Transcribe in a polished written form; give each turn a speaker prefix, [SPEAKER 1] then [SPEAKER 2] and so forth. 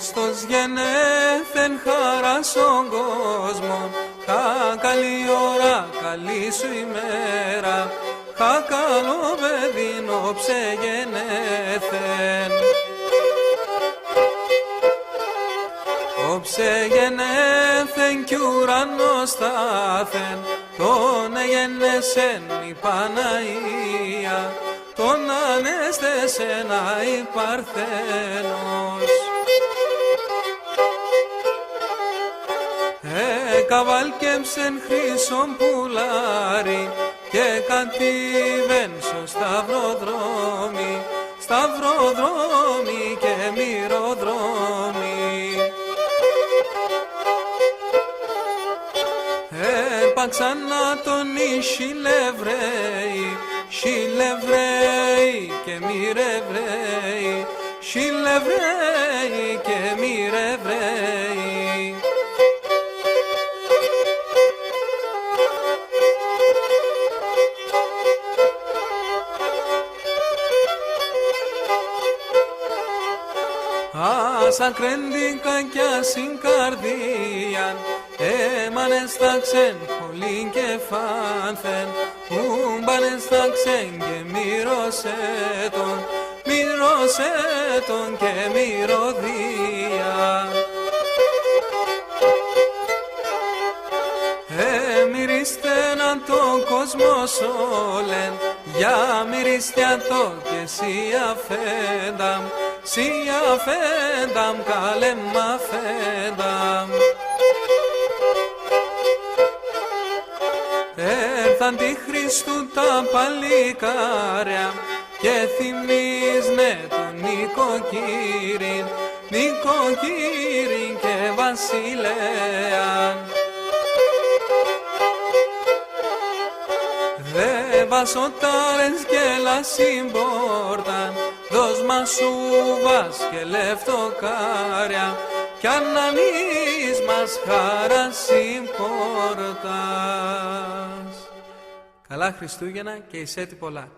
[SPEAKER 1] Χριστός γενέθεν χαρά στον κόσμο, χα καλή ώρα, καλή σου ημέρα, χα καλό παιδίνο ψεγενέθεν. Όψε γενέθεν κι ουρανός στάθεν, τον εγενέσεν η Παναγία, τον ανέστεσεν η Παρθένος. Καβάλκεψεν χρυσόν πουλάρι και κατήβεν στο σταυροδρόμι, σταυροδρόμι και μυροδρόμι. Έπαξαν να τον οι Χιλεβραίοι, Χιλεβραίοι και μυρεβραίοι, Χιλεβραίοι και μυρεβραίοι. Σαν κρέντικα κι ασύν καρδίαν, έμανεσταξεν χολήν και φάνθεν, ούμπανεσταξεν και μύρωσε τον και μυρωδία. Μυρίστε να το κόσμο όλεν, για μυρίστια το και σι αφένταμ, σι αφένταμ καλέ μ' αφένταμ. Έρθαν τη Χριστού τα παλικάρια και θυμίζνε τον νοικοκύριν, νοικοκύριν και βασιλέαν. Δε βασοτάρες και λασιμπόρταν, δώσ' μας σούβας και λεφτοκάρια, κι ανανείς μας χάρα συμπόρτας. Καλά Χριστούγεννα και εισέτη πολλά.